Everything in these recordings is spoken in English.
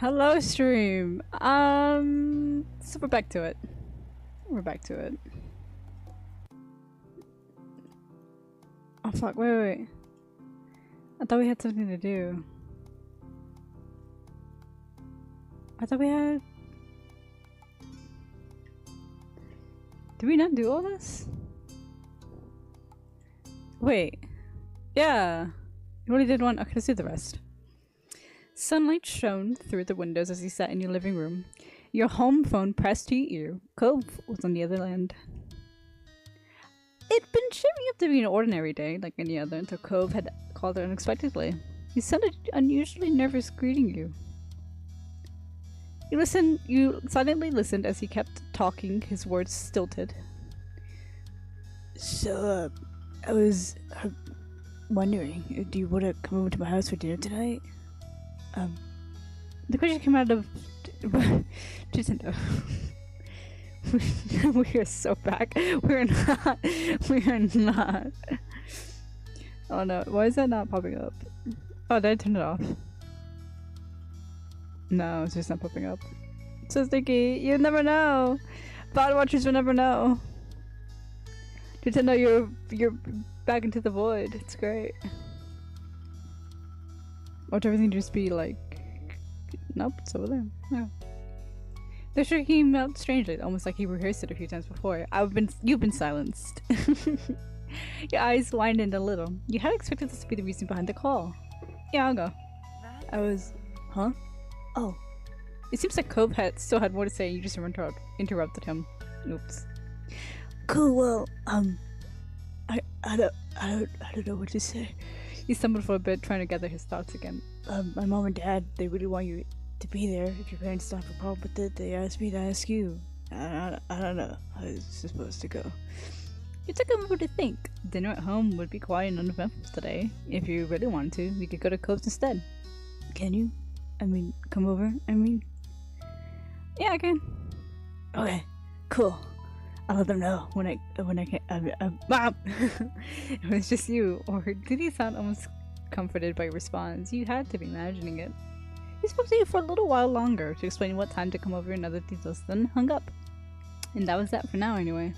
Hello, stream. So we're back to it. We're back to it. Oh fuck! Wait. I thought we had something to do. I thought we had. Did we not do all this? Wait. Yeah. You only did one. Okay, let's do the rest. Sunlight shone through the windows as you sat in your living room. Your home phone pressed to your ear. Cove was on the other end. It'd been shaping up to be an ordinary day, like any other, until Cove had called her unexpectedly. He sounded unusually nervous greeting you. You silently listened as he kept talking, his words stilted. So, I was wondering, do you want to come over to my house for dinner tonight? The question came out of Jacinda. We are so back. We're not. We are not. Oh no! Why is that not popping up? Oh, did I turn it off? No, it's just not popping up. So sticky. You never know. Bot watchers will never know. Jacinda, you're back into the void. It's great. Watch everything just be like, nope, it's over there. No. The sure came out strangely, almost like he rehearsed it a few times before. You've been silenced. Your eyes widened a little. You had expected this to be the reason behind the call. Yeah, I'll go. I was, huh? Oh. It seems like Cove still had more to say and you just interrupted him. Oops. Cool, well, I don't know what to say. He stumbled for a bit, trying to gather his thoughts again. My mom and dad, they really want you to be there. If your parents don't have a problem with it, they asked me to ask you. I don't know. I was supposed to go. You took a moment to think. Dinner at home would be quiet and uneventful today. If you really wanted to, we could go to Cove's instead. Can you? I mean, come over? I mean... Yeah, I can. Okay, cool. I'll let them know when I can. Mom! It was just you. Or did he sound almost comforted by your response? You had to be imagining it. He spoke to you for a little while longer to explain what time to come over and other details, then hung up. And that was that for now, anyway.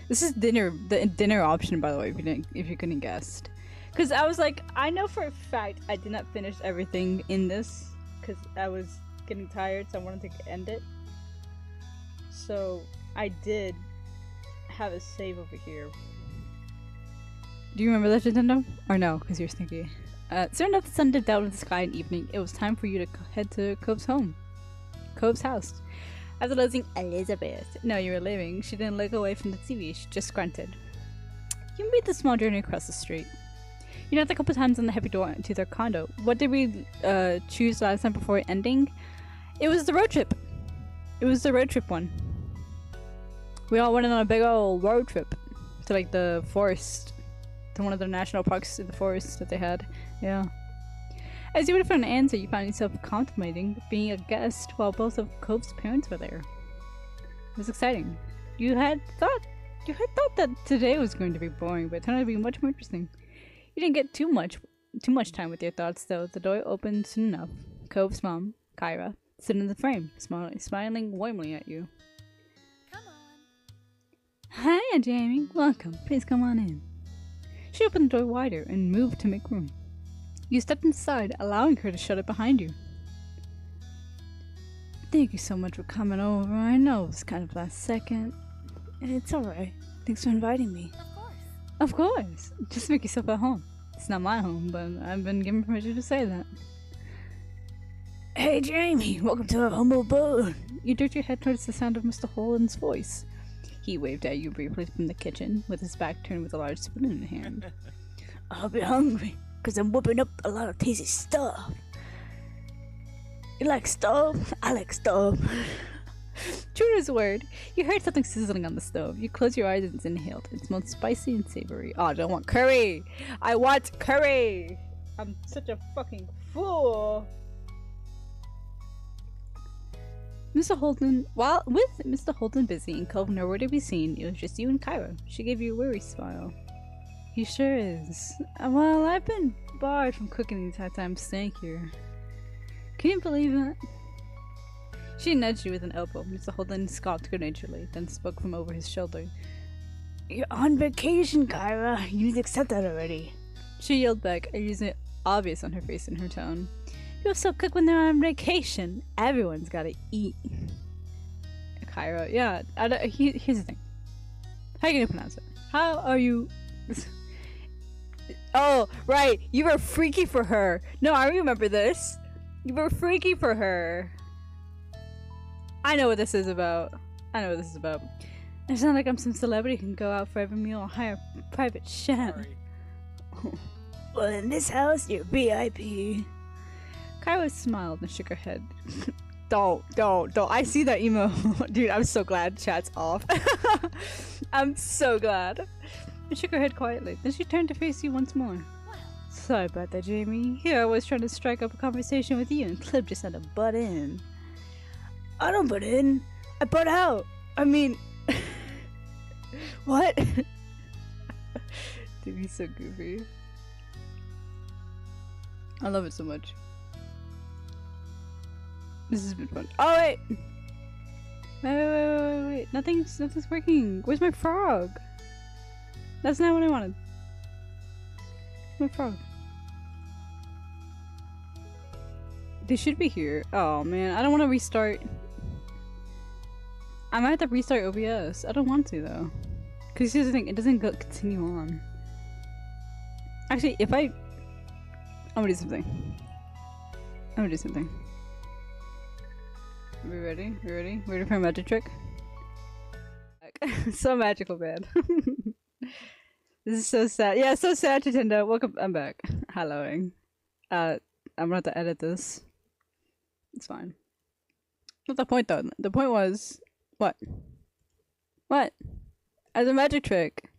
This is dinner, the dinner option, by the way, if you couldn't guess. Because I was like, I know for a fact I did not finish everything in this because I was getting tired, so I wanted to end it. So I did have a save over here. Do you remember that, Nintendo? Or no, because you're stinky. Soon enough, the sun dipped out of the sky in evening. It was time for you to head to Cove's house. After losing Elizabeth. No, you were leaving. She didn't look away from the TV. She just grunted. You made the small journey across the street. You knocked a couple times on the heavy door to their condo. What did we choose last time before ending? It was the road trip. It was the road trip one. We all went on a big old road trip to like the forest, to one of the national parks in the forest that they had. Yeah. As you waited for an answer, you found yourself contemplating being a guest while both of Cove's parents were there. It was exciting. You had thought that today was going to be boring, but it turned out to be much more interesting. You didn't get too much time with your thoughts, though. The door opened soon enough. Cove's mom, Kyra, stood in the frame, smiling warmly at you. Hi, Jamie. Welcome. Please come on in. She opened the door wider and moved to make room. You stepped inside, allowing her to shut it behind you. Thank you so much for coming over. I know it was kind of last second. It's alright. Thanks for inviting me. Of course. Just make yourself at home. It's not my home, but I've been given permission to say that. Hey, Jamie. Welcome to our humble abode. You jerked your head towards the sound of Mr. Holland's voice. He waved at you briefly from the kitchen, with his back turned with a large spoon in hand. I'll be hungry, because I'm whipping up a lot of tasty stuff. You like stuff? I like stuff. True to his word, you heard something sizzling on the stove. You closed your eyes and inhaled. It smelled spicy and savory. Oh, I don't want curry! I want curry! I'm such a fucking fool! Mr. Holden, with Mr. Holden busy and Cove nowhere to be seen, it was just you and Kyra. She gave you a weary smile. He sure is. Well, I've been barred from cooking the entire time staying here. Can you believe that? She nudged you with an elbow. Mr. Holden scoffed good-naturedly, then spoke from over his shoulder. You're on vacation, Kyra. You need to accept that already. She yelled back, a reason obvious on her face and her tone. People still cook when they're on vacation. Everyone's gotta eat. Kyra, yeah. Here's the thing. How are you gonna pronounce it? How are you... Oh, right. You were freaky for her. No, I remember this. You were freaky for her. I know what this is about. I know what this is about. It's not like I'm some celebrity who can go out for every meal or hire a private chef. Well, in this house, you're VIP. Kyra smiled and shook her head. Don't. I see that emo. Dude, I'm so glad chat's off. I'm so glad. She shook her head quietly. Then she turned to face you once more. Sorry about that, Jamie. Here I was trying to strike up a conversation with you and Clip just had to butt in. I don't butt in. I butt out. I mean... What? Dude, he's so goofy. I love it so much. This has been fun. Oh, wait! Wait. Nothing's working. Where's my frog? That's not what I wanted. My frog. They should be here. Oh man, I don't want to restart. I might have to restart OBS. I don't want to though. Because here's the thing, it doesn't continue on. Actually, if I'm gonna do something. Are we ready? Ready for a magic trick? So magical, man. This is so sad. Yeah, so sad, Nintendo. Welcome. I'm back. Helloing. I'm gonna have to edit this. It's fine. Not the point though. The point was what? What? As a magic trick.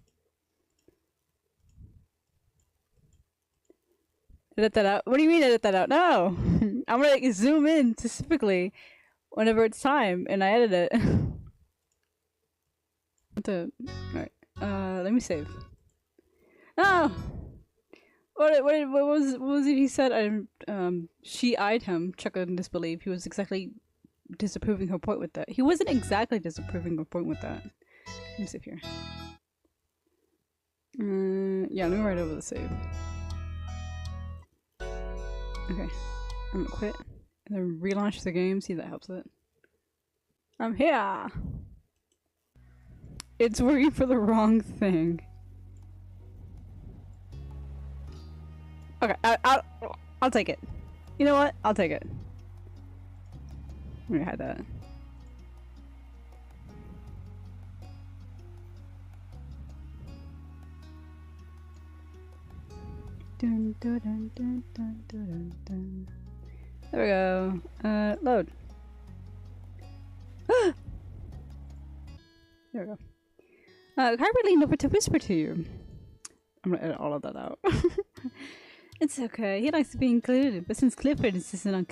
Edit that out. What do you mean edit that out? No. I'm gonna like, zoom in specifically whenever it's time, and I edit it. Alright. Let me save. No. What was it he said? She eyed him, chuckled in disbelief. He was exactly disapproving her point with that. He wasn't exactly disapproving her point with that. Let me save here. Yeah, let me write over the save. Okay. I'm gonna quit. And then relaunch the game, see if that helps it. I'm here! It's working for the wrong thing. Okay, I'll take it. You know what? I'll take it. I'm gonna hide that. Dun, dun, dun, dun, dun, dun, dun. There we go. Load. There we go. Kyra leaned over to whisper to you. I'm gonna edit all of that out. It's okay. He likes to be included, but since Clifford insisted on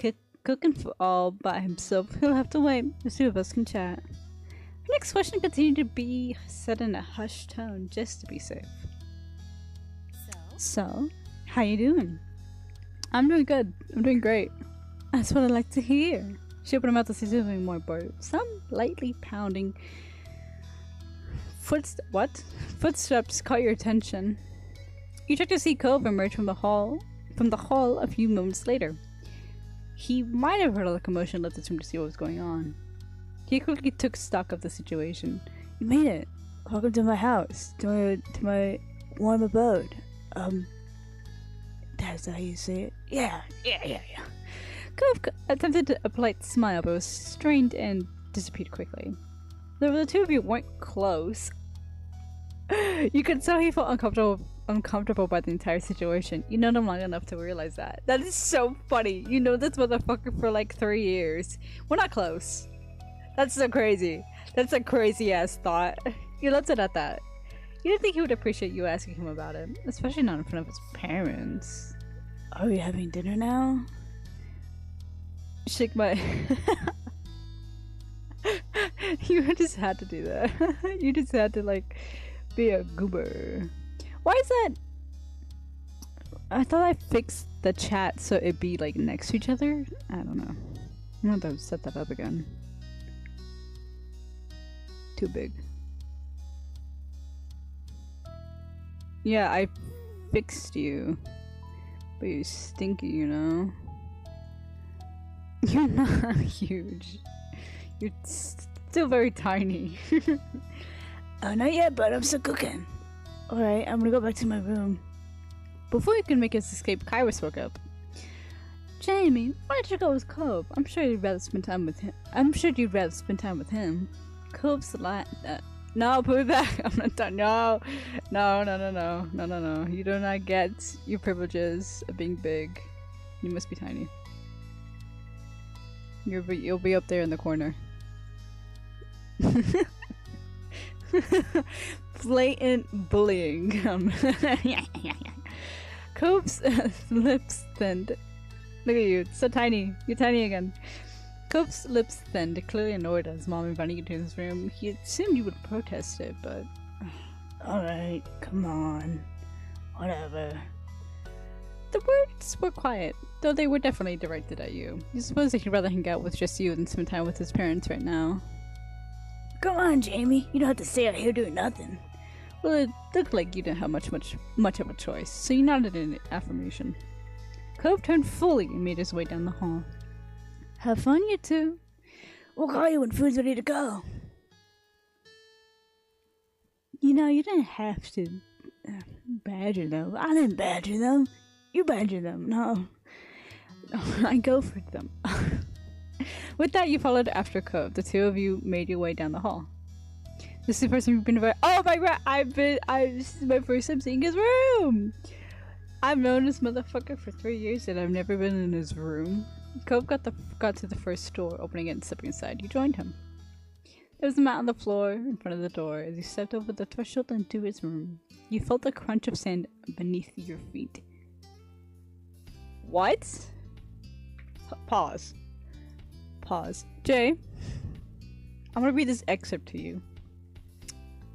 cooking for all by himself, he'll have to wait. The two of us can chat. Her next question continued to be said in a hushed tone, just to be safe. So, how you doing? I'm doing good. I'm doing great. That's what I like to hear. She opened her mouth to say something more, but some lightly pounding footsteps caught your attention. You checked to see Cove emerge from the hall a few moments later. He might have heard a commotion and left his room to see what was going on. He quickly took stock of the situation. You made it. Welcome to my house. To my warm abode. That's how you say it? Yeah. Cove attempted a polite smile, but was strained and disappeared quickly. Though the two of you weren't close, you could tell he felt uncomfortable by the entire situation. You known him long enough to realize that. That is so funny. You know this motherfucker for like 3 years. We're not close. That's so crazy. That's a crazy ass thought. You left it at that. You didn't think he would appreciate you asking him about it, especially not in front of his parents. Are we having dinner now? Shake my... You just had to do that. You just had to like be a goober. Why is that? I thought I fixed the chat so it'd be like next to each other. I don't know. I'm gonna have to set that up again. Too big. Yeah, I fixed you. But you're stinky, you know? You're not huge. You're still very tiny. Not yet, but I'm still cooking. Alright, I'm gonna go back to my room. Before you can make his escape, Kairos woke up. Jamie, why don't you go with Cove? I'm sure you'd rather spend time with him. Cove's no, put it back. I'm not done. No. You do not get your privileges of being big. You must be tiny. You'll be up there in the corner. Blatant bullying. Cope's lips thinned. Look at you, so tiny. You're tiny again. Cope's lips thinned, clearly annoyed as Mom invited you to his room. He assumed you would protest it, but... Alright, come on. Whatever. The words were quiet, though they were definitely directed at you. You suppose that he'd rather hang out with just you than spend time with his parents right now. Come on, Jamie. You don't have to stay out here doing nothing. Well, it looked like you didn't have much of a choice, so you nodded in affirmation. Cove turned fully and made his way down the hall. Have fun, you two. We'll call you when food's ready to go. You know, you didn't have to badger them. I didn't badger them. You badger them. No, I go for them. With that, you followed after Cove. The two of you made your way down the hall. This is the person you've been invited. Oh my god! This is my first time seeing his room. I've known this motherfucker for 3 years and I've never been in his room. Cove got to the first door, opening it and stepping inside. You joined him. There was a mat on the floor in front of the door. As you stepped over the threshold into his room, you felt the crunch of sand beneath your feet. What? Pause. Jay, I'm gonna read this excerpt to you.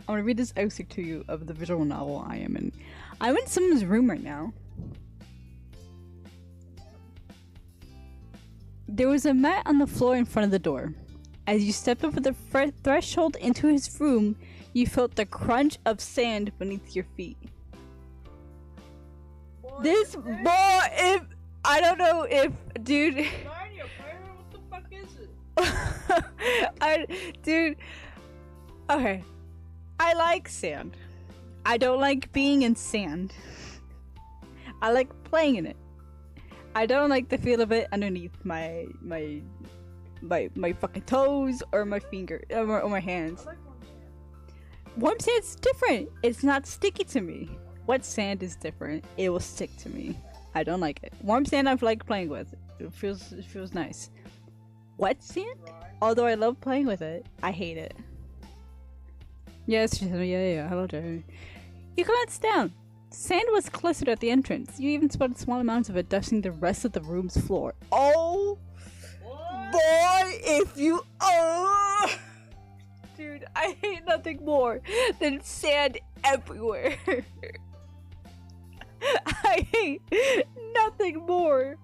Of the visual novel I am in. I'm in someone's room right now. There was a mat on the floor in front of the door. As you stepped over the threshold into his room, you felt the crunch of sand beneath your feet. This boy, if I don't know if, dude. What the fuck is it? Dude. Okay. I like sand. I don't like being in sand. I like playing in it. I don't like the feel of it underneath my fucking toes or my finger or my hands. I like Warm sand's different. It's not sticky to me. Wet sand is different. It will stick to me. I don't like it. Warm sand I like playing with. It feels nice. Wet sand? Although I love playing with it, I hate it. Yes, yeah. Hello, Jerry. You glanced down. Sand was clustered at the entrance. You even spotted small amounts of it dusting the rest of the room's floor. Oh, What? boy, if you... Oh! Dude, I hate nothing more than sand everywhere. I hate nothing more.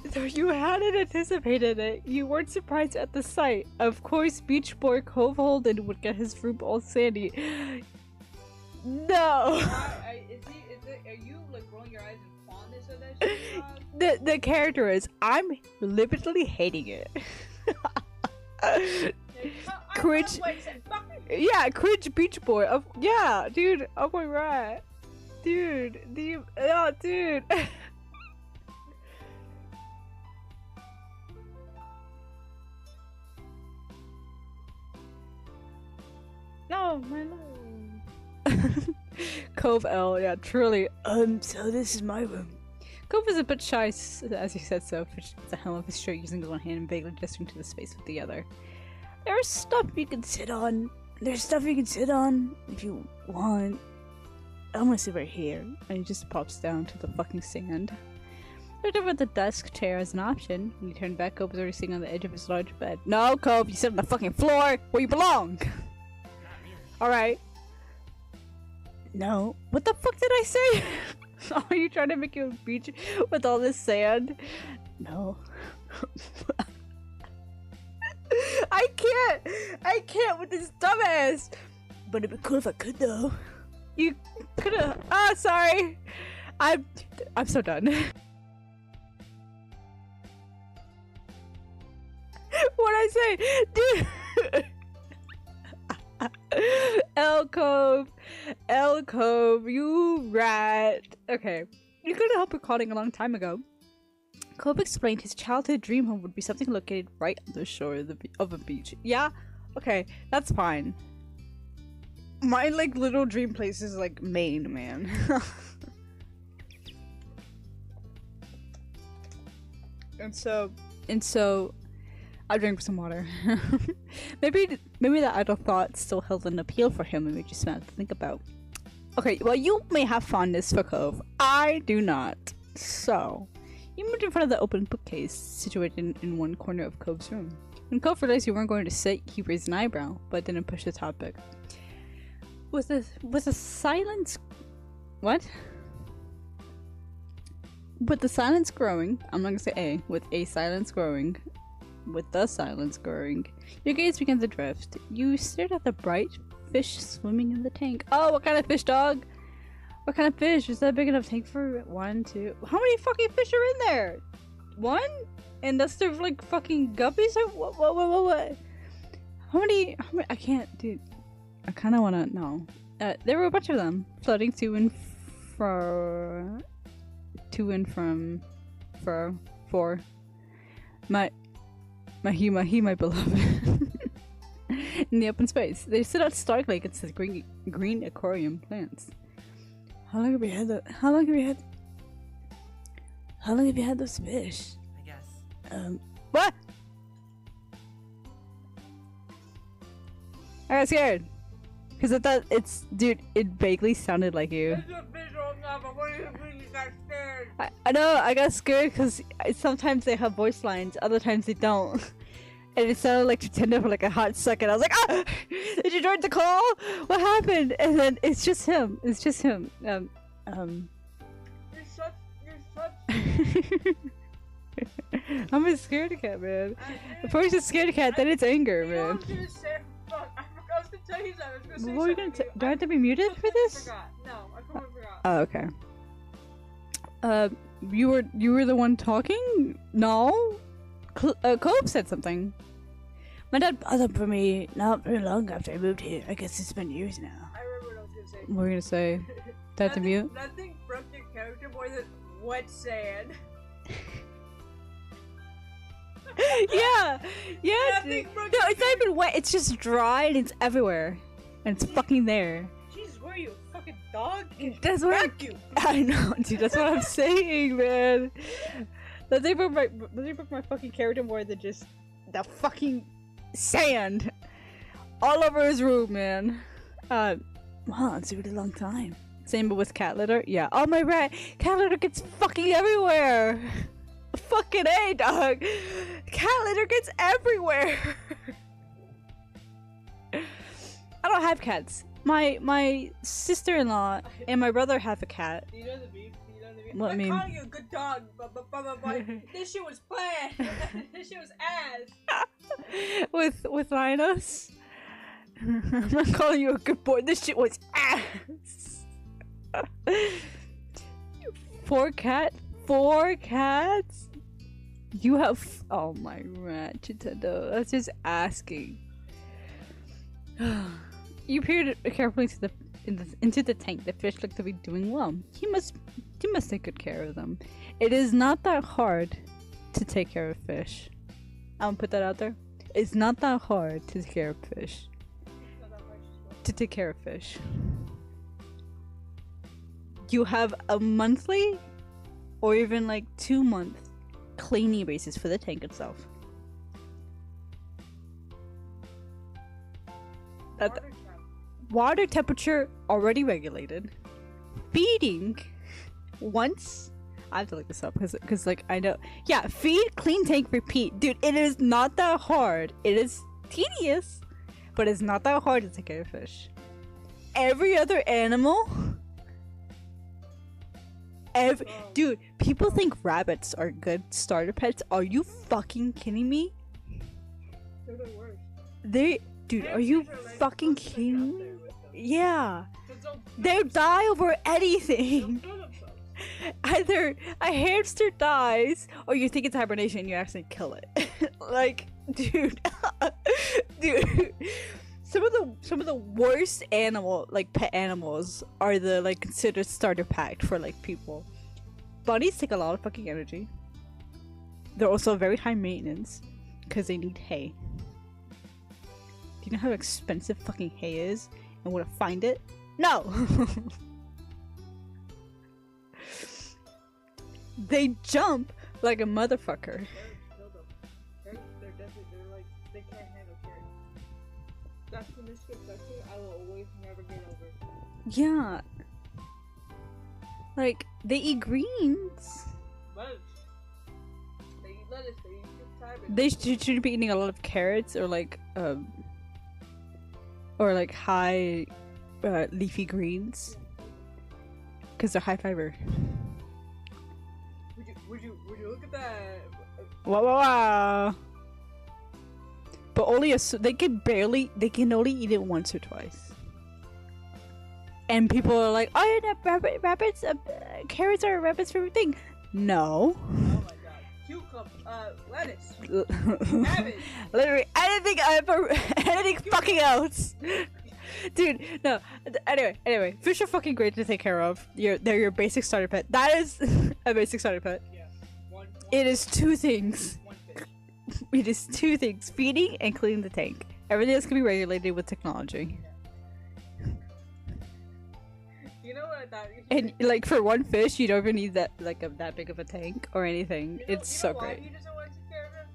Though you hadn't anticipated it, you weren't surprised at the sight. Of course, Beach Boy Cove Holden would get his room all sandy. No! Are you like rolling your eyes in fondness of that shit? The character is, I'm literally hating it. Cringe. Yeah, cringe Beach Boy. Yeah, dude. Oh my god. Dude. Dude. No, my love. Cove L, yeah, truly. So this is my room. Cove is a bit shy, as he said so, fidgeting with the hem of his shirt using his one hand and vaguely gesturing to the space with the other. There's stuff you can sit on. If you want. I'm gonna sit right here. And he just pops down to the fucking sand. Looked over at the desk chair as an option. When he turned back, Cove was already sitting on the edge of his large bed. No, Cove, you sit on the fucking floor where you belong! Alright. No. What the fuck did I say? Are you trying to make a beach with all this sand? No. I can't with this dumbass. But it'd be cool if I could though. You could've. Oh, sorry. I'm so done. What'd I say? Dude. L Cove, you rat. Okay. You couldn't help recalling a long time ago. Cove explained his childhood dream home would be something located right on the shore of a beach. Yeah? Okay, that's fine. My like little dream place is like Maine, man. and so I drank some water. maybe that idle thought still held an appeal for him and made you smart to think about. Okay, well, you may have fondness for Cove. I do not. So, you moved in front of the open bookcase situated in one corner of Cove's room. When Cove realized you weren't going to sit, he raised an eyebrow, but didn't push the topic. With a silence... What? With the silence growing... I'm not gonna say A. With a silence growing... With the silence growing... Your gaze began to drift. You stared at the bright fish swimming in the tank. Oh, what kind of fish, dog? What kind of fish? Is that a big enough tank for 1, 2... How many fucking fish are in there? 1? And that's their, like, fucking guppies? Or what? How many... I can't... Dude... I kind of want to know. There were a bunch of them floating to and from for my beloved in the open space. They stood out starkly against the green aquarium plants. How long have you had those fish? I guess. What? I got scared. Because I thought dude, it vaguely sounded like you. I know, I got scared because sometimes they have voice lines, other times they don't. And it sounded like Pretender for like a hot second. I was like, ah! Did you join the call? What happened? And then it's just him. You're such... I'm a scaredy cat, man. First it's scaredy cat, then it's anger, man. What were you gonna say? Do I have to be muted for this? No, I completely forgot. Oh, okay. You were the one talking? No? Cove said something. My dad bothered for me not very long after I moved here. I guess it's been years now. I remember what I was gonna say. What were you gonna say? Do I have to mute? Nothing broke your character more than wet sand. yeah. Nothing No, broke it's not even wet. It's just dry and it's everywhere. And it's fucking there. Jesus, where are you? Fucking dog? That's what I know, dude. That's what I'm saying, man. Nothing broke my fucking character more than just the fucking sand all over his room, man. Wow, it's a really long time. Same but with cat litter. Yeah. Oh my rat, cat litter gets fucking everywhere. Fucking A, dog. Cat litter gets everywhere. I don't have cats. My sister-in-law and my brother have a cat. You know the beef? What I mean? I'm calling you a good dog, but this shit was planned. This shit was ass. with Linus. I'm not calling you a good boy. This shit was ass. 4 cats? You have... Oh my rat, Chitendo. That's just asking. You peered carefully into the tank. The fish looked to be doing well. You must take good care of them. It is not that hard to take care of fish. I'm gonna put that out there. It's not that hard to take care of fish. You have a monthly or even like 2-month cleaning basis for the tank itself. Water temperature already regulated. Feeding once. I have to look this up because like I know. Yeah, feed, clean tank, repeat. Dude, it is not that hard. It is tedious, but it's not that hard to take care of fish. Every other animal Dude, people think rabbits are good starter pets. Are you fucking kidding me? They're the worst. Dude, are you Hamsters are, like, fucking supposed to be out kidding me? there with them. Yeah. 'Cause they'll They'll die over anything. kill themselves. Either a hamster dies, or you think it's hibernation and you actually kill it. Like, dude, dude. Some of the worst pet animals are the like considered starter pack for like people. Bunnies take a lot of fucking energy. They're also very high maintenance because they need hay. Do you know how expensive fucking hay is and where to find it? No. They jump like a motherfucker. Kill them. They're definitely, they can't handle carrots. That's the misconception I will always never get over. Yeah. Like, they eat greens. Lettuce. They eat lettuce, they eat cabbage. They should be eating a lot of carrots or high leafy greens. Because they're high fiber. Would you look at that? Wow. But only they can only eat it once or twice. And people are like, oh yeah, rabbits, carrots are a rabbit's favorite thing. No. Oh my god. Cucumber, lettuce, cabbage. Literally anything fucking else. Dude, no. Anyway, fish are fucking great to take care of. They're your basic starter pet. That is a basic starter pet. Yeah. It is two things. One fish. It is two things: feeding and cleaning the tank. Everything else can be regulated with technology. You know what I thought? And like for one fish, you don't even need that that big of a tank or anything. You know It's so why great. he doesn't want to take care of it?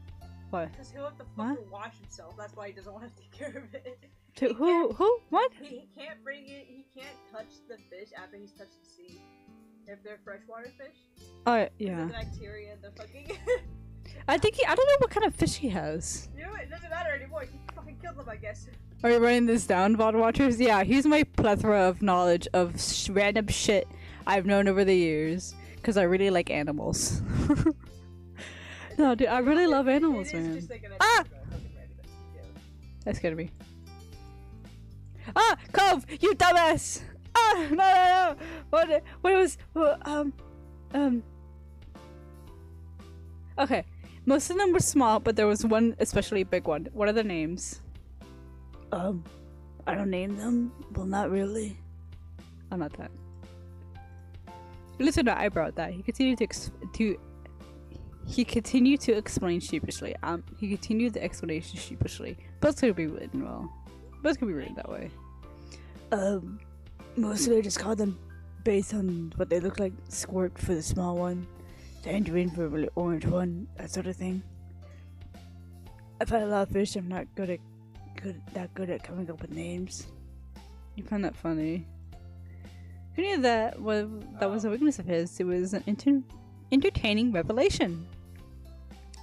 What? Because he'll have to What? fucking wash himself. That's why he doesn't want to take care of it. To who? Who? What? He can't bring it. He can't touch the fish after he's touched the sea. If they're freshwater fish, Yeah. the bacteria and the fucking. I think I don't know what kind of fish he has. You know what? It doesn't matter anymore. He fucking killed them, I guess. Are you writing this down, VOD watchers? Yeah, here's my plethora of knowledge of random shit I've known over the years. Because I really like animals. No, dude, I really love animals, It is man. just like an Ah! episode of fucking random yeah. That's gonna be. Ah! Cove! You dumbass! Ah! No! What was. Okay. Most of them were small, but there was one especially big one. What are the names? I don't name them. Well, not really. I'm not that. Listen, I brought that. He continued to explain sheepishly. He continued the explanation sheepishly. Both could be written well. Both could be written that way. Mostly I just call them based on what they look like. Squirt for the small one, tangerine for the really orange one, that sort of thing. I've had a lot of fish. I'm not that good at coming up with names. You find that funny? Who knew that was a weakness of his? It was an entertaining revelation.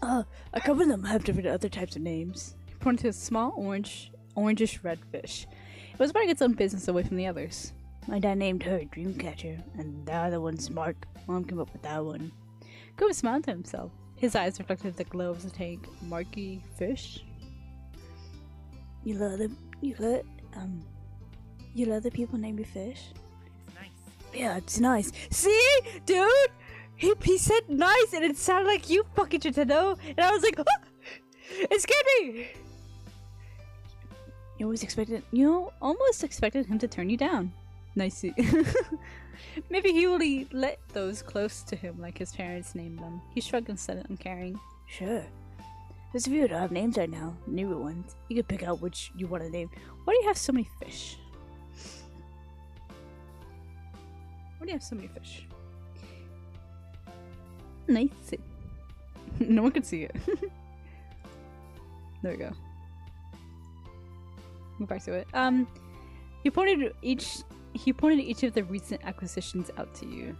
A couple of them have different other types of names. He pointed to a small orangish red fish. It was about its own business away from the others. My dad named her Dreamcatcher, and the other one's Mark. Mom came up with that one. Cooper smiled to himself. His eyes reflected the glow of the tank. Marky fish? You let the people name your fish? It's nice. Yeah, it's nice. See? Dude! He said nice and it sounded like you fucking Nintendo. And I was like, ah! It scared me! You almost expected him to turn you down. Nice. Maybe he will let those close to him like his parents named them. He shrugged and said, uncaring. Sure. There's a few that have names right now, newer ones. You can pick out which you want to name. Why do you have so many fish? Why do you have so many fish? Nice. No one can see it. There we go. Go back to it. He pointed each of the recent acquisitions out to you.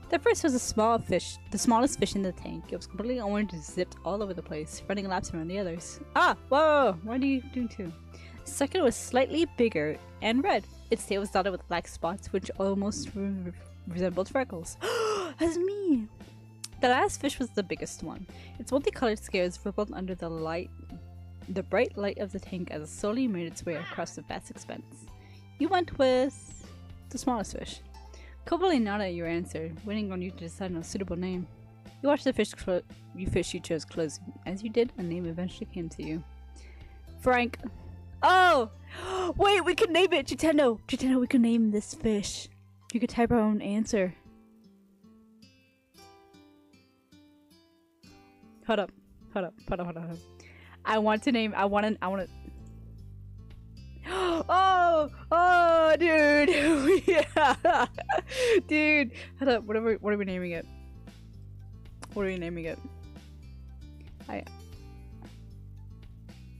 The first was the smallest fish in the tank. It was completely orange and zipped all over the place, running laps around the others. Ah! Whoa! Why are you doing two? The second was slightly bigger and red. Its tail was dotted with black spots, which almost resembled Freckles. That's me! The last fish was the biggest one. Its multicolored scales rippled under the bright light of the tank as it slowly made its way across the vast expanse. You went with the smallest fish. Cobbley nodded at your answer, waiting on you to decide on a suitable name. You watched the fish you chose close. As you did, a name eventually came to you. Frank. Oh! Wait, we could name it! Jitendo! Jitendo, we could name this fish. You could type our own answer. Hold up. I want to. Oh, dude. Yeah. Dude. Hold up. What are we naming it?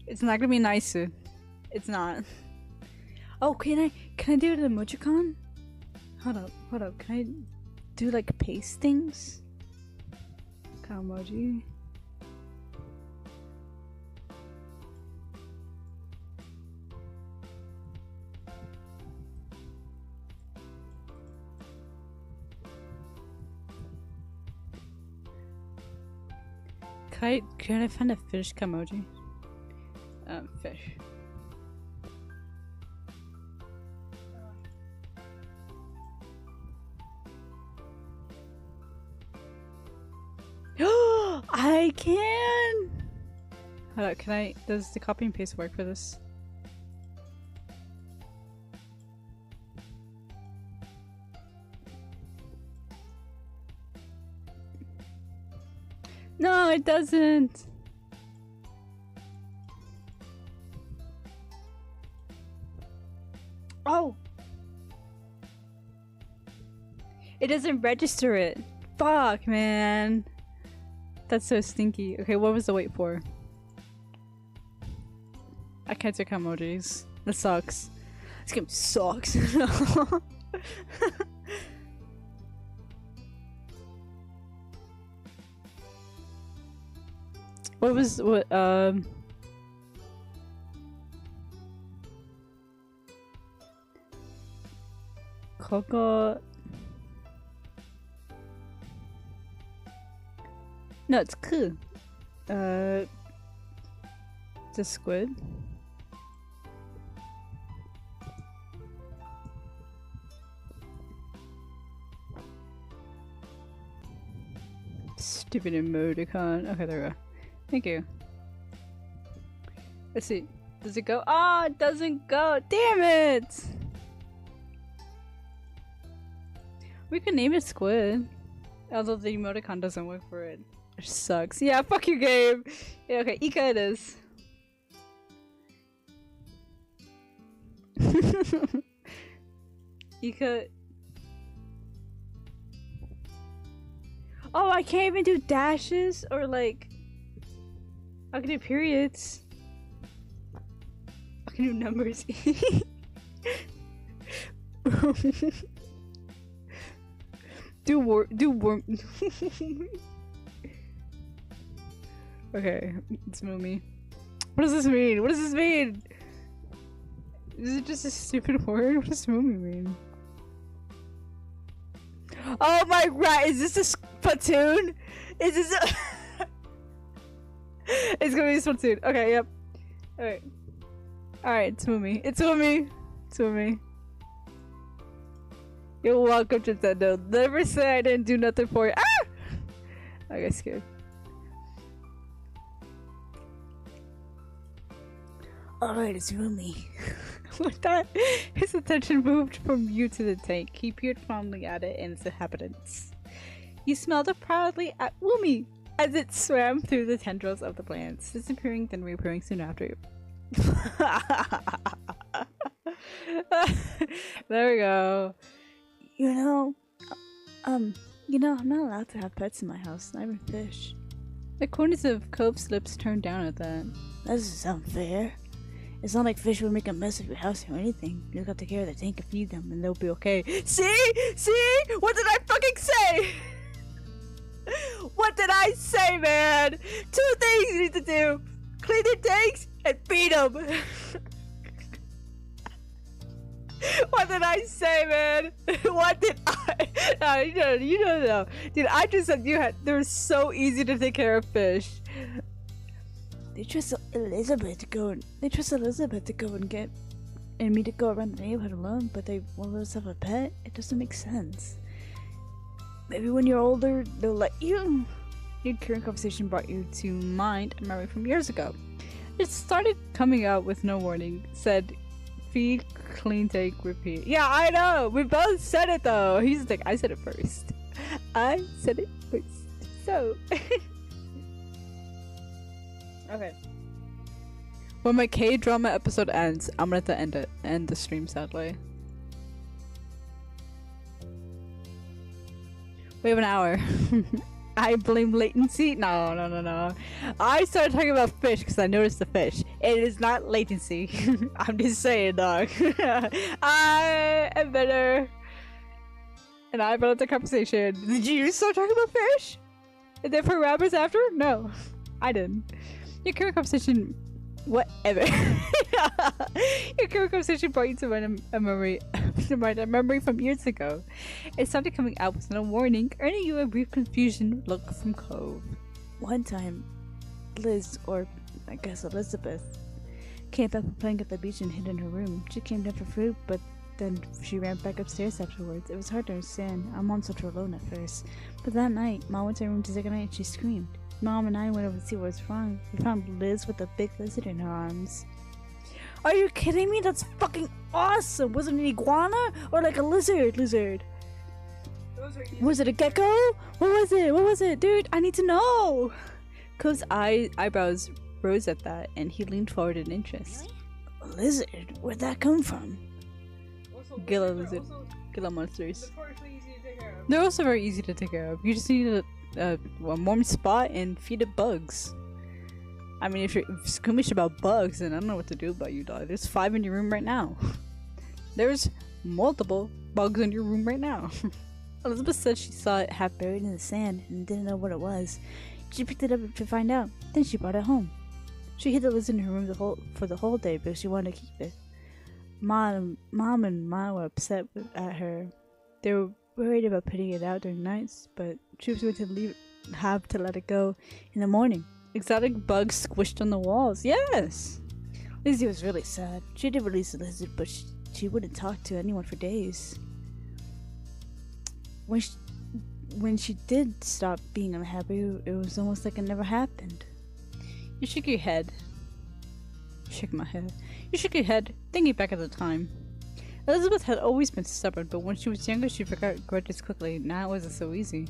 It's not gonna be nice. It's not. Oh, can I do it at Emojicon? Hold up. Can I do like paste things? Emoji. Can I find a fish emoji? Fish. I can! Hold on, does the copy and paste work for this? No, it doesn't! Oh! It doesn't register it! Fuck, man! That's so stinky. Okay, what was the wait for? I can't take emojis. That sucks. This game sucks. Coco. No, it's cool. The squid. Stupid emoticon. Okay, there we go. Thank you. Let's see. Does it go? Ah, it doesn't go. Damn it! We could name it Squid. Although the emoticon doesn't work for it. Which sucks. Yeah, fuck you, game. Yeah, okay, Ika it is. Ika. Oh, I can't even do dashes or like. I can do periods. I can do numbers. do worm. Okay, it's Moomy. What does this mean? What does this mean? Is it just a stupid word? What does Moomy mean? Oh my god, is this a Splatoon? Is this a It's gonna be Splatoon. Okay, yep. Alright. Alright, it's Moomy. It's Moomy. It's Moomy. You're welcome, Nintendo. Never say I didn't do nothing for you. Ah! I got scared. Alright, it's Moomy. With that, his attention moved from you to the tank. He peered fondly at it and its inhabitants. You smelled it proudly at Woomy as it swam through the tendrils of the plants, disappearing then reappearing soon after. There we go. I'm not allowed to have pets in my house, not even fish. The corners of Cope's lips turned down at that. That doesn't sound fair. It's not like fish would make a mess of your house or anything. You just have to take care of the tank and feed them and they'll be okay. See? See? What did I fucking say? What did I say, man? 2 things you need to do. Clean the tanks and feed them. What did I say, man? What did I? No, you don't know. Dude, I just said they're so easy to take care of fish. They trust Elizabeth to go and get and me to go around the neighborhood alone, but they won't let us have a pet? It doesn't make sense. Maybe when you're older, they'll let you. Your current conversation brought you to mind a memory from years ago. It started coming out with no warning. Said, feed, clean, take, repeat. Yeah, I know! We both said it though! He's like, I said it first. I said it first. So. Okay. When my K-drama episode ends, I'm gonna have to end the stream, sadly. We have an hour. I blame latency? No. I started talking about fish because I noticed the fish. It is not latency. I'm just saying, dog. I am better. And I brought up the conversation. Did you start talking about fish? And then for rabbits after? No. I didn't. Your current conversation... Whatever. Your current conversation brought you to a memory from years ago. It started coming out with no warning, earning you a brief confusion look from Cove. One time, Liz, or I guess Elizabeth, came back from playing at the beach and hid in her room. She came down for food, but then she ran back upstairs afterwards. It was hard to understand. Our mom left her alone at first. But that night, Mom went to her room to say goodnight and she screamed. Mom and I went over to see what was wrong. We found Liz with a big lizard in her arms. Are you kidding me? That's fucking awesome! Was it an iguana? Or like a lizard? Was it a gecko? What was it? Dude, I need to know! Cove's eyebrows rose at that, and he leaned forward in interest. A lizard? Where'd that come from? Gila lizard. Gila monsters. They're also very easy to take care of. You just need a warm spot and feed it bugs. I mean, if you're squeamish about bugs, then I don't know what to do about you, dog. There's 5 in your room right now. There's multiple bugs in your room right now. Elizabeth said she saw it half buried in the sand and didn't know what it was. She picked it up to find out. Then she brought it home. She hid the lizard in her room for the whole day because she wanted to keep it. Mom and Ma were upset at her. They were worried about putting it out during nights, but she was going to have to let it go in the morning. Exotic bugs squished on the walls. Yes! Lizzie was really sad. She did release the lizard, but she wouldn't talk to anyone for days. When she did stop being unhappy, it was almost like it never happened. You shook your head. Shook my head. You shook your head, thinking back at the time. Elizabeth had always been stubborn, but when she was younger, she forgot grudges quickly. Now it wasn't so easy.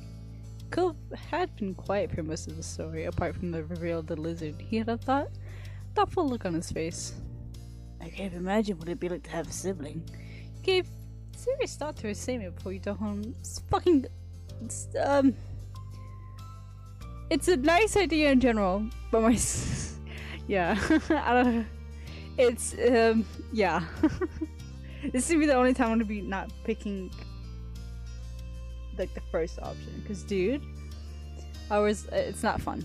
Cove had been quiet for most of the story, apart from the reveal of the lizard. He had a thoughtful look on his face. I can't imagine what it'd be like to have a sibling. He gave serious thought to his statement before you told him. It's a nice idea in general, but yeah, I don't know. It's, yeah. This would be the only time I'm gonna be not picking, like, the first option. Because, dude, it's not fun.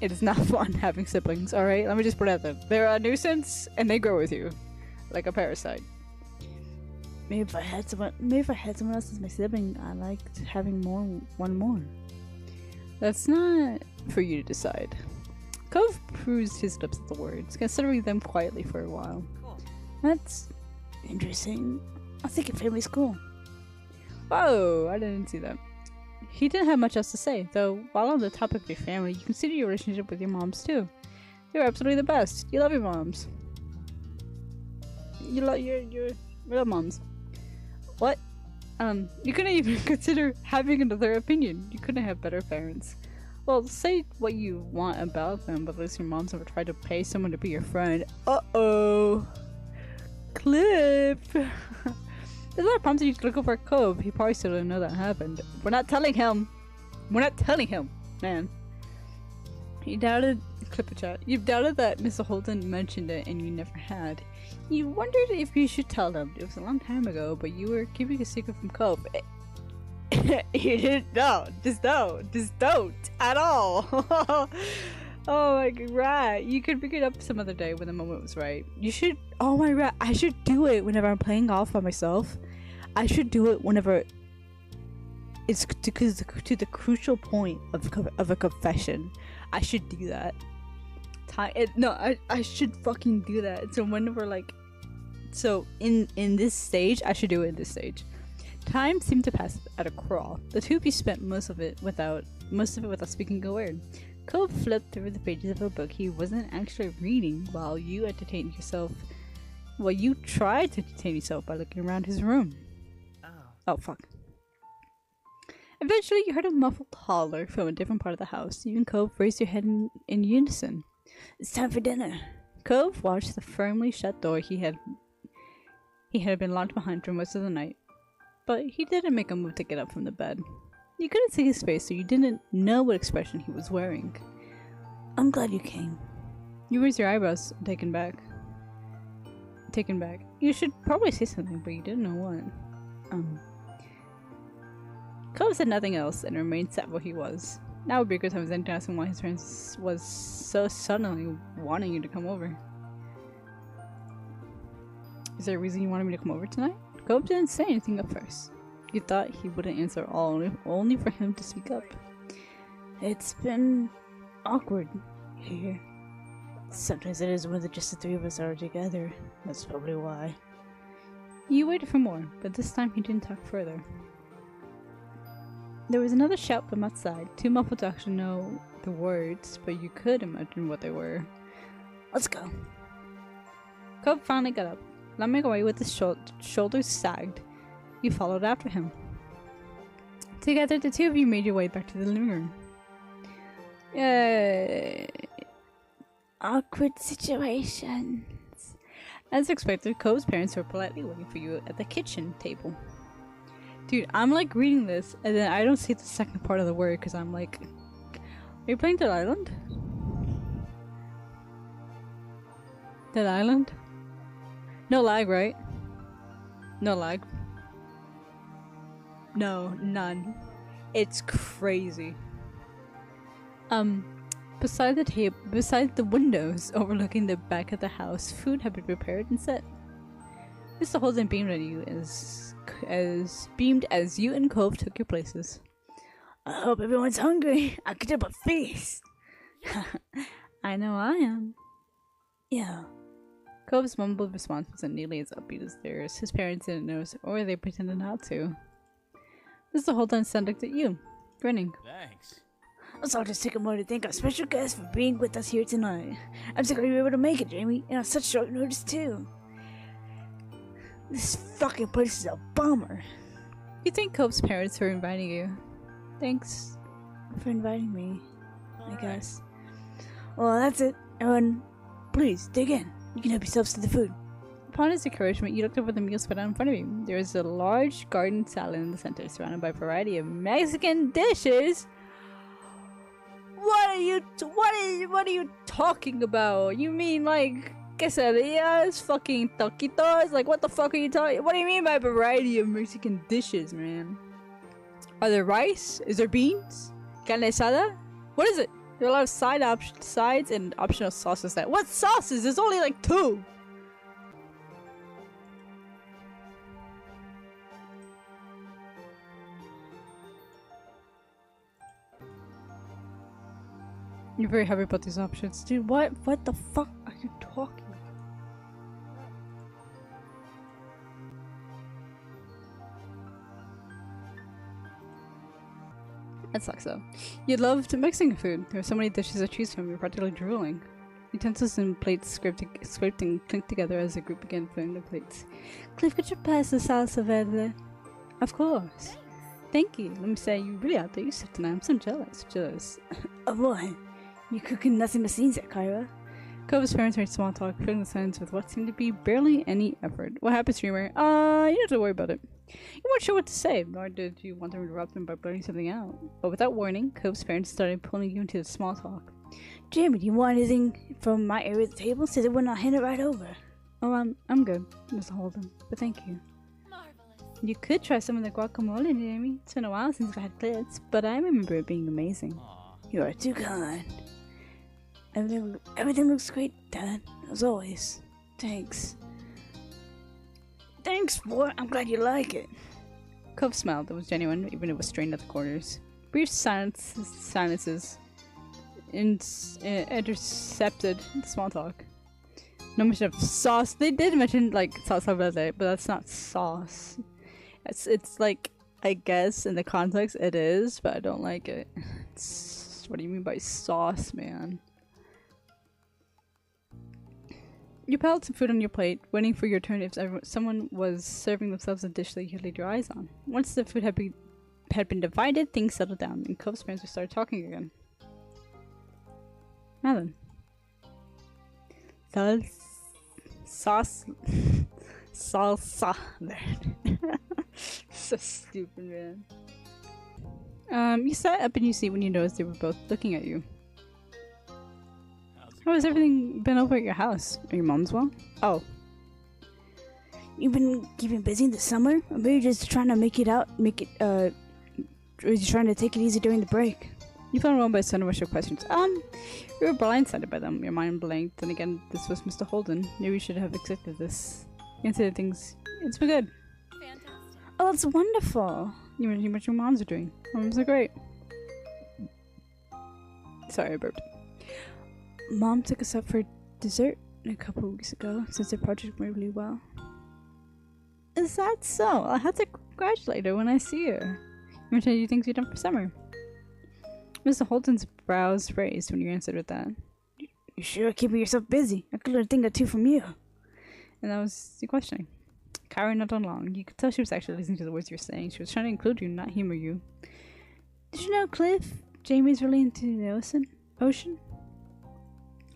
It is not fun having siblings, alright? Let me just put it out there. They're a nuisance, and they grow with you. Like a parasite. Maybe if I had someone else as my sibling, I liked having one more. That's not for you to decide. Cove bruised his lips at the words, considering them quietly for a while. Cool. That's interesting. I think your family's cool. Whoa, I didn't see that. He didn't have much else to say, though while on the topic of your family, you consider your relationship with your moms too. They're absolutely the best. You love your moms. You love your real moms. What? You couldn't even consider having another opinion. You couldn't have better parents. Well, say what you want about them, but at least your mom's never tried to pay someone to be your friend. Uh-oh. Clip. There's a lot of problems you to look over at Cove. He probably still didn't know that happened. We're not telling him. Man. You doubted... Clip a chat. You've doubted that Mr. Holden mentioned it and you never had. You wondered if you should tell them. It was a long time ago, but you were keeping a secret from Cove. You didn't know. Just don't. At all. Oh my god, right. You could pick it up some other day when the moment was right. You should. Oh my god, I should do it whenever I'm playing golf by myself. I should do it whenever it's to the crucial point of a confession. I should do that. I should fucking do that. So whenever so in this stage, I should do it in this stage. Time seemed to pass at a crawl. The two of you spent most of it without speaking a word. Cove flipped through the pages of a book he wasn't actually reading while you entertained yourself. Well, you tried to entertain yourself by looking around his room. Oh fuck. Eventually, you heard a muffled holler from a different part of the house. You and Cove raised your head in unison. It's time for dinner. Cove watched the firmly shut door he had been locked behind for most of the night, but he didn't make a move to get up from the bed. You couldn't see his face, so you didn't know what expression he was wearing. I'm glad you came. You raised your eyebrows, taken back. You should probably say something, but you didn't know what. Cove said nothing else and remained sat where he was. Now would be a good time to ask him why his parents was so suddenly wanting you to come over. Is there a reason you wanted me to come over tonight? Cove didn't say anything at first. You thought he wouldn't answer at all, only for him to speak up. It's been awkward here. Sometimes it is when just the three of us are together. That's probably why. You waited for more, but this time he didn't talk further. There was another shout from outside, too muffled to actually know the words, but you could imagine what they were. Let's go. Cove finally got up, lumbering away with his shoulders sagged. You followed after him. Together, the two of you made your way back to the living room. Yay! Awkward situations. As expected, Cove's parents were politely waiting for you at the kitchen table. Dude, I'm like reading this, and then I don't see the second part of the word because I'm like, are you playing Dead Island? Dead Island? No lag, right? No lag. No, none. It's crazy. Beside the windows overlooking the back of the house, food had been prepared and set. Mr. Holden beamed at you as you and Cove took your places. I hope everyone's hungry. I could up a feast. I know I am. Yeah. Cove's mumbled response wasn't nearly as upbeat as theirs. His parents didn't notice, or they pretended not to. Mr. Holden looked at you, grinning. Thanks. Let's all just take a moment to thank our special guest for being with us here tonight. I'm so glad you were able to make it, Jamie, and on such short notice too. This fucking place is a bummer. You thank Cove's parents for inviting you. Thanks for inviting me, I guess. Well, that's it. Everyone, please, dig in. You can help yourselves to the food. Upon his encouragement, you looked over the meal spread out in front of you. There is a large garden salad in the center, surrounded by a variety of Mexican dishes. What are you talking about? You mean like quesadillas, fucking taquitos? Like, what the fuck are you talking? What do you mean by a variety of Mexican dishes, man? Are there rice? Is there beans? Carne asada? What is it? There are a lot of sides and optional sauces. What sauces? There's only like 2. You're very happy about these options. Dude, what the fuck are you talking about? That sucks though. You loved Mexican food. There were so many dishes to choose from, you're practically drooling. Utensils and plates scraped and clinked together as the group began filling their plates. Cliff, could you pass the salsa verde? Of course. Thank you. Let me say, you really out there yourself tonight. I'm so jealous. Of what? You're cooking nothing but scenes at Kyra. Cove's parents made small talk, filling the sentence with what seemed to be barely any effort. What happened, streamer? You don't have to worry about it. You weren't sure what to say, nor did you want to interrupt him by blurting something out. But without warning, Cove's parents started pulling you into the small talk. Jamie, do you want anything from my area of the table? So they would not hand it right over. Oh, I'm good, Mr. Holden, but thank you. Marvelous. You could try some of the guacamole, Jamie. It's been a while since I've had clits, but I remember it being amazing. Aww. You are too kind. Everything looks great, Dad. As always. Thanks. Thanks, boy. I'm glad you like it. Cove smiled. It was genuine, even if it was strained at the corners. Brief silences intercepted the small talk. No mention of sauce. They did mention like sauce but that's not sauce. It's like, I guess in the context it is, but I don't like it. What do you mean by sauce, man? You piled some food on your plate, waiting for your turn if someone was serving themselves a dish that you could lay your eyes on. Once the food had been divided, things settled down, and Cove's parents started talking again. Madeline. Salsa. So stupid, man. You sat up in your seat when you noticed they were both looking at you. How has everything been over at your house? Are your moms well? Oh. You've been keeping busy this summer? Or maybe you're just trying to or you're trying to take it easy during the break? You felt overwhelmed by so much of questions. You were blindsided by them. Your mind blanked. Then again, this was Mr. Holden. Maybe you should have accepted this. You answered things. It's been good. Fantastic. Oh, that's wonderful. You mentioned what your moms are doing. Moms are great. Sorry, I burped. Mom took us out for dessert a couple of weeks ago since the project went really well. Is that so? I'll have to congratulate her when I see her. You mentioned you things you've done for summer. Mr. Holden's brows raised when you answered with that. You're sure keeping yourself busy. I could learn a thing or two from you. And that was the questioning. Kyra nodded along. You could tell she was actually listening to the words you were saying. She was trying to include you, not humor you. Did you know, Cliff? Jamie's really into the ocean?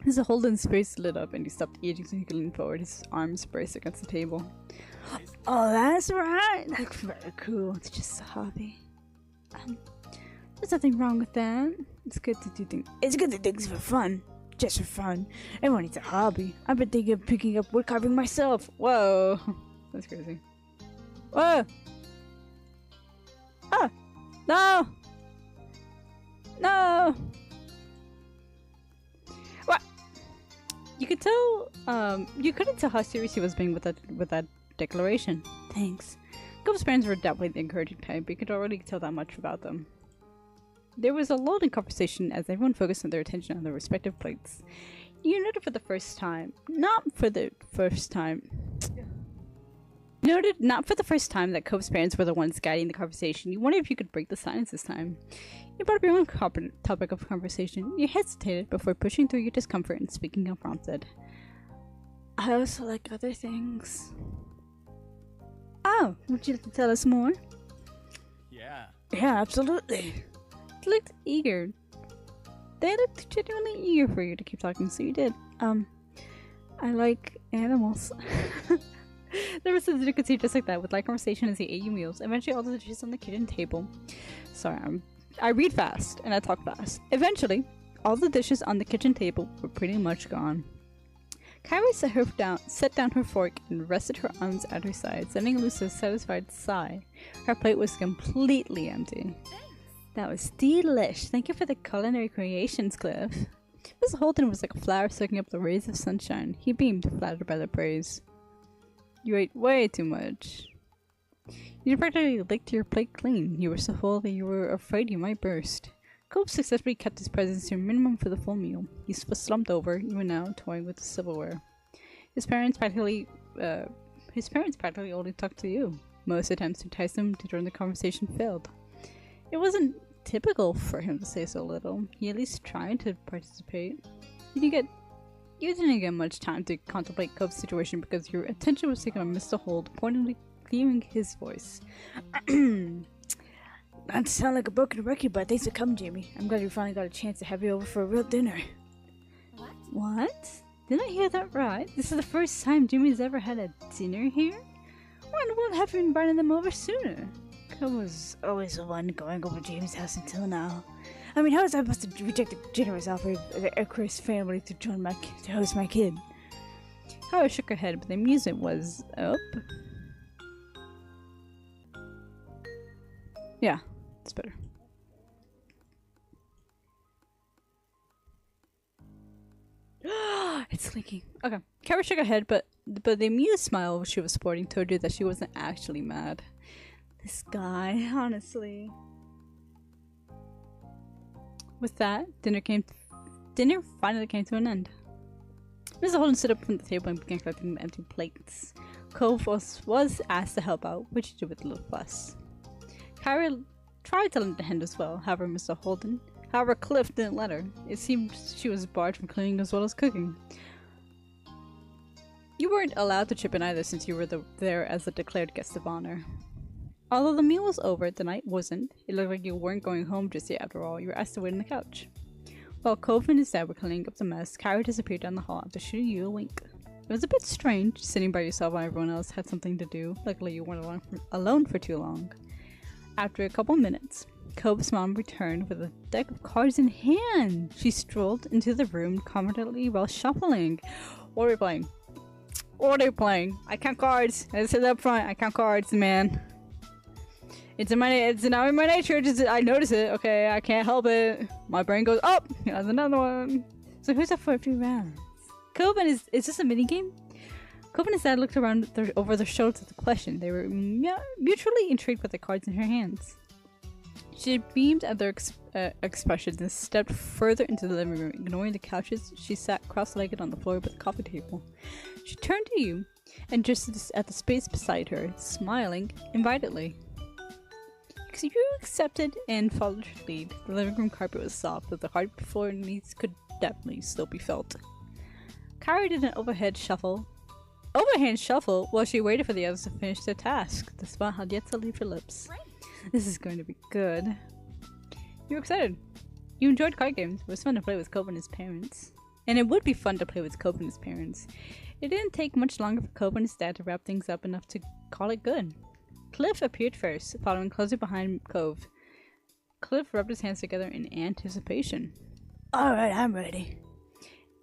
Mr. Holden's face lit up and he stopped eating so he could lean forward, his arms braced against the table. Oh, that's right! That's very cool. It's just a hobby. There's nothing wrong with that. It's good to do things for fun. Just for fun. Everyone needs a hobby. I've been thinking of picking up wood carving myself. Whoa! That's crazy. Whoa! Ah! No! No! What? You could tell, you couldn't tell how serious he was being with that declaration. Thanks. Cove's parents were definitely the encouraging type, but you could already tell that much about them. There was a lull in conversation as everyone focused on their attention on their respective plates. You noted not for the first time that Cove's parents were the ones guiding the conversation. You wondered if you could break the silence this time. You brought up your own topic of conversation. You hesitated before pushing through your discomfort and speaking unprompted. I also like other things. Oh, would you like to tell us more? Yeah. Yeah, absolutely. They looked eager. They looked genuinely eager for you to keep talking, so you did. I like animals. There was a could just like that, with light conversation as he ate you meals. Eventually, all the dishes on the kitchen table. Sorry, I read fast and I talk fast. Eventually, all the dishes on the kitchen table were pretty much gone. Kyrie set down her fork and rested her arms at her sides, sending loose a satisfied sigh. Her plate was completely empty. That was delish. Thank you for the culinary creations, Cliff. Mr. Holden was like a flower soaking up the rays of sunshine. He beamed, flattered by the praise. You ate way too much. You practically licked your plate clean. You were so full that you were afraid you might burst. Cope successfully kept his presence to a minimum for the full meal. He was slumped over, even now, toying with the silverware. His parents practically only talked to you. Most attempts to entice him to join the conversation failed. It wasn't typical for him to say so little. He at least tried to participate. You didn't get much time to contemplate Cope's situation because your attention was taken on Mr. Holt, pointedly clearing his voice. Not to sound like a broken record, but thanks for coming, Jamie. I'm glad you finally got a chance to have you over for a real dinner. What? Did I hear that right? This is the first time Jimmy's ever had a dinner here? Why in the world haven't you invited them over sooner? I was always the one going over to Jamie's house until now. I mean, how was I supposed to reject a generous offer of the Eckris family to host my kid? Howard shook her head, but the amusement was up. Yeah, it's better. It's leaking. Okay. Kara shook her head, but the amused smile she was sporting told you that she wasn't actually mad. This guy, honestly. With that, dinner finally came to an end. Mr. Holden stood up from the table and began collecting the empty plates. Cove was asked to help out, which he did with a little fuss. Kyra tried to lend a hand as well, however, Cliff didn't let her. It seemed she was barred from cleaning as well as cooking. You weren't allowed to chip in either since you were there as a declared guest of honor. Although the meal was over, the night wasn't. It looked like you weren't going home just yet after all. You were asked to wait on the couch. While Cove and his dad were cleaning up the mess, Kyra disappeared down the hall after shooting you a wink. It was a bit strange, sitting by yourself while everyone else had something to do. Luckily you weren't alone for too long. After a couple minutes, Cove's mom returned with a deck of cards in hand. She strolled into the room confidently while shuffling. What are we playing? What are you playing? I count cards. I said up front, I count cards, man. It's now in my nature. I notice it. Okay, I can't help it. My brain goes, oh, here's another one. So who's up for a few rounds? Coben is this a mini game? Coben and his dad looked around over their shoulders at the question. They were mutually intrigued with the cards in her hands. She beamed at their expressions and stepped further into the living room, ignoring the couches. She sat cross-legged on the floor by the coffee table. She turned to you and just at the space beside her, smiling invitedly. You accepted and followed her lead. The living room carpet was soft, but the hard floor needs could definitely still be felt. Kyra did an overhand shuffle while she waited for the others to finish their task. The smile had yet to leave her lips. This is going to be good. You were excited. You enjoyed card games. It was fun to play with Cope and his parents. And it would be fun to play with Cope and his parents. It didn't take much longer for Cope and his dad to wrap things up enough to call it good. Cliff appeared first, following closely behind Cove. Cliff rubbed his hands together in anticipation. Alright, I'm ready.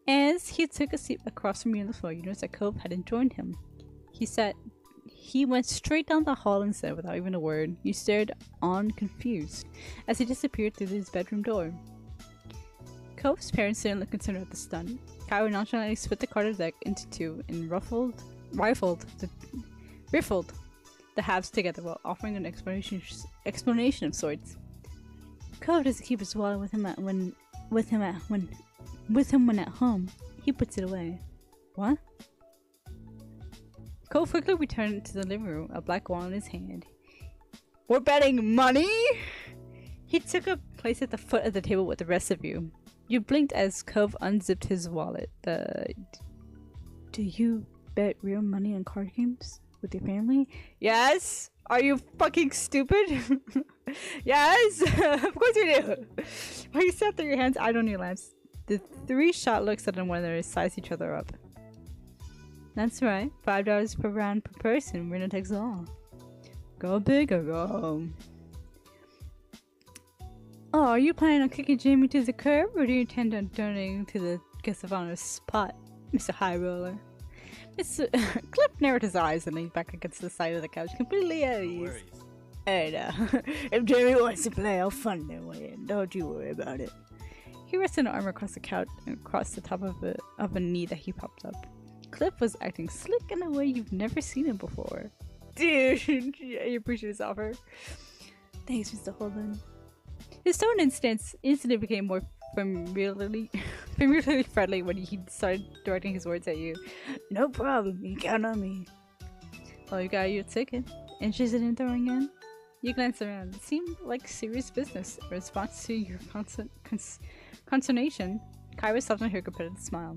As he took a seat across from you on the floor, you noticed that Cove hadn't joined him. He went straight down the hall and said, without even a word, you stared on confused, as he disappeared through his bedroom door. Cove's parents didn't look concerned at the stunt. Kyra nonchalantly split the card deck into two and riffled the halves together while offering an explanation of sorts. Cove doesn't keep his wallet with him when at home. He puts it away. What? Cove quickly returned to the living room, a black wallet in his hand. We're betting money? He took a place at the foot of the table with the rest of you. You blinked as Cove unzipped his wallet. Do you bet real money on card games? With your family? Yes? Are you fucking stupid? Yes? Of course you do! While you sat through your hands out on your laps, the three shot looks at one another size each other up. That's right, $5 per round per person, winner takes all. Go big or go home. Oh, are you planning on kicking Jamie to the curb, or do you intend on donating to the guest of honor spot, Mr. High Roller? Cliff narrowed his eyes and leaned back against the side of the couch, completely at ease. Hey now, if Jamie wants to play, I'll fund their way in. Don't you worry about it. He rested an arm across the couch and across the top of a knee that he popped up. Cliff was acting slick in a way you've never seen him before. Dude, I appreciate his offer. Thanks, Mr. Holden. His tone instantly became more familiarly friendly when he started directing his words at you. No problem, you count on me. Oh, you got your ticket. Interested in throwing in? You glanced around. It seemed like serious business. In response to your consternation, Kyra softened her competitive smile.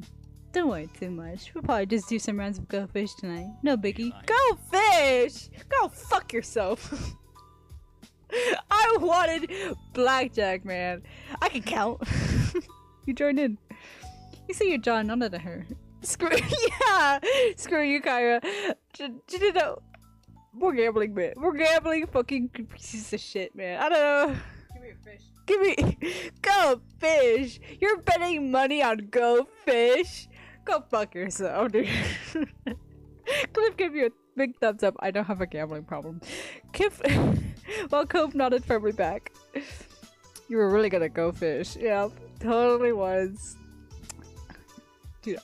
Don't worry too much. We'll probably just do some rounds of Go Fish tonight. No biggie. Go Fish! Go fuck yourself! I wanted blackjack, man. I can count. You joined in. You see your jaw nodded at her. Screw yeah! Screw you, Kyra. No. We're gambling, man. We're gambling fucking pieces of shit, man. I don't know. Give me a fish. Give me Go Fish! You're betting money on Go Fish? Go fuck yourself, dude. Cliff gave you a big thumbs up. I don't have a gambling problem. While Cove nodded firmly back. You were really gonna Go Fish. Yeah, totally was. Dude,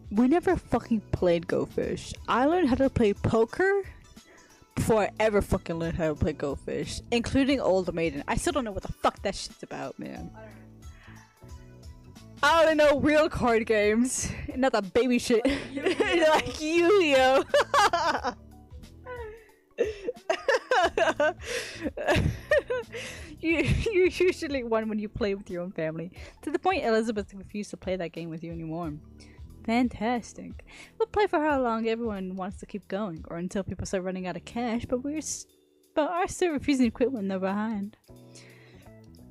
we never fucking played Go Fish. I learned how to play poker before I ever fucking learned how to play Go Fish, including Old Maiden. I still don't know what the fuck that shit's about, man. I don't know real card games, not that baby shit. Like Yu-Gi-Oh. You're usually one when you play with your own family. To the point Elizabeth refused to play that game with you anymore. Fantastic. We'll play for how long everyone wants to keep going, or until people start running out of cash, but are still refusing to quit when they're behind.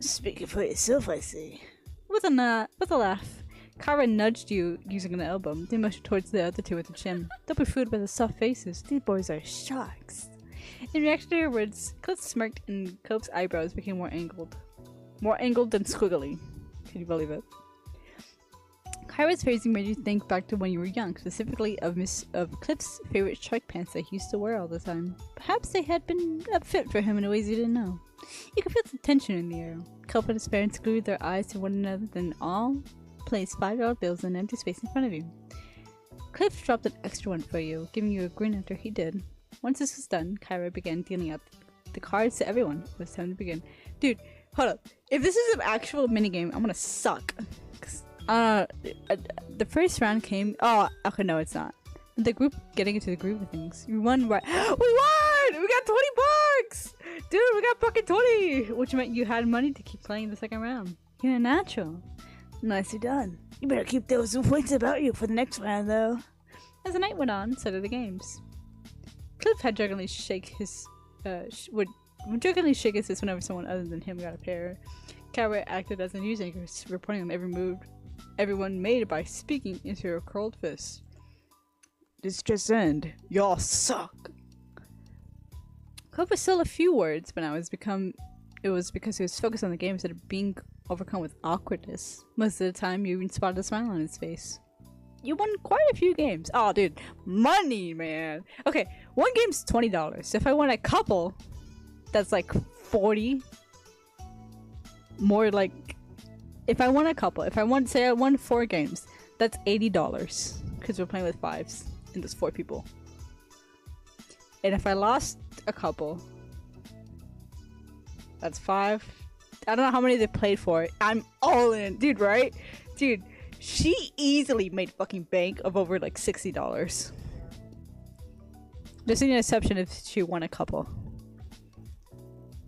Speaking for yourself, I see. With a laugh, Kara nudged you using an elbow, then motioned towards the other two with a chin. Don't be fooled by the soft faces. These boys are sharks. In reaction to her words, Cliff smirked and Cope's eyebrows became more angled. More angled than squiggly. Can you believe it? Kyra's phrasing made you think back to when you were young, specifically of Cliff's favorite shark pants that he used to wear all the time. Perhaps they had been a fit for him in ways you didn't know. You could feel the tension in the air. Cope and his parents glued their eyes to one another, then all placed $5 bills in an empty space in front of you. Cliff dropped an extra one for you, giving you a grin after he did. Once this was done, Kyra began dealing out the cards to everyone. It was time to begin. Dude, hold up. If this is an actual minigame, I'm gonna suck. The first round came. Oh, okay, no, it's not. The group, getting into the groove of things. You won, right? We won! We got $20! Dude, we got fucking 20! Which meant you had money to keep playing the second round. You're a natural. Nicely done. You better keep those points about you for the next round, though. As the night went on, so did the games. Cliff had jokingly shake his would jokingly shake his fist whenever someone other than him got a pair. Kyra acted as a news anchor, reporting on every move everyone made by speaking into her curled fist. This just end. Y'all suck. Cliff was still a few words, but now it was because he was focused on the game instead of being overcome with awkwardness. Most of the time, you even spotted a smile on his face. You won quite a few games. Oh, dude. Money, man. Okay, one game's $20. So if I won a couple, that's like 40. More like... If I won a couple, say I won 4 games, that's $80. Because we're playing with 5s. And there's 4 people. And if I lost a couple, that's 5. I don't know how many they played for. I'm all in. Dude, right? Dude. She easily made fucking bank of over like $60. Just an exception if she won a couple.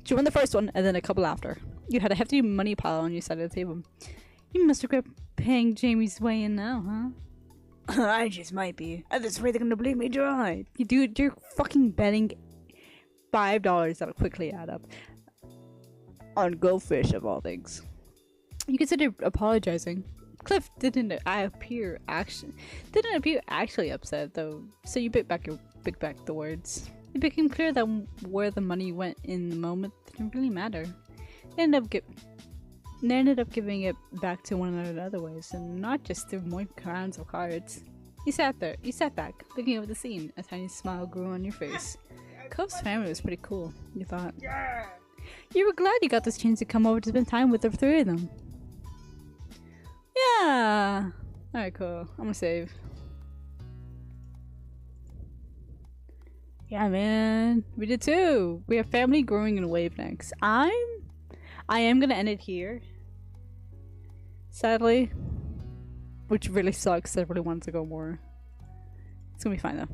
She won the first one and then a couple after. You had a hefty money pile on your side of the table. You must regret paying Jamie's way in now, huh? I just might be. I'm just afraid they're gonna bleed me dry. Dude, you're fucking betting $5 that'll quickly add up. On Go Fish of all things. You consider apologizing. Cliff didn't appear actually upset though, so you picked back the words. It became clear that where the money went in the moment didn't really matter. They ended up giving it back to one another in other ways, and not just through more rounds of cards. You sat back, looking over the scene. A tiny smile grew on your face. Cope's family was pretty cool, you thought. Yeah. You were glad you got this chance to come over to spend time with the 3 of them. Yeah. Alright, cool. I'm gonna save. Yeah, man. We did too. We have family growing in Wavenecks. I am gonna end it here. Sadly. Which really sucks. I really wanted to go more. It's gonna be fine though.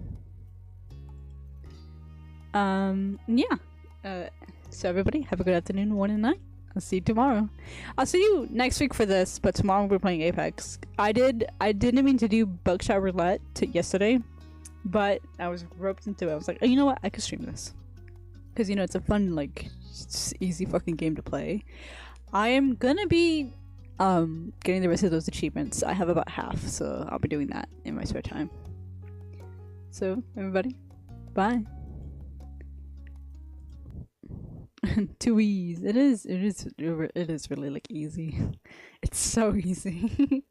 Yeah. So everybody, have a good afternoon, morning, and night. I'll see you tomorrow. I'll see you next week for this, but tomorrow we're playing Apex. I didn't mean to do Buckshot Roulette yesterday, but I was roped into it. I was like, oh, you know what? I could stream this. Because, you know, it's a fun, like, easy fucking game to play. I am gonna be, getting the rest of those achievements. I have about half, so I'll be doing that in my spare time. So, everybody, bye. 2 E's. It is really like easy. It's so easy.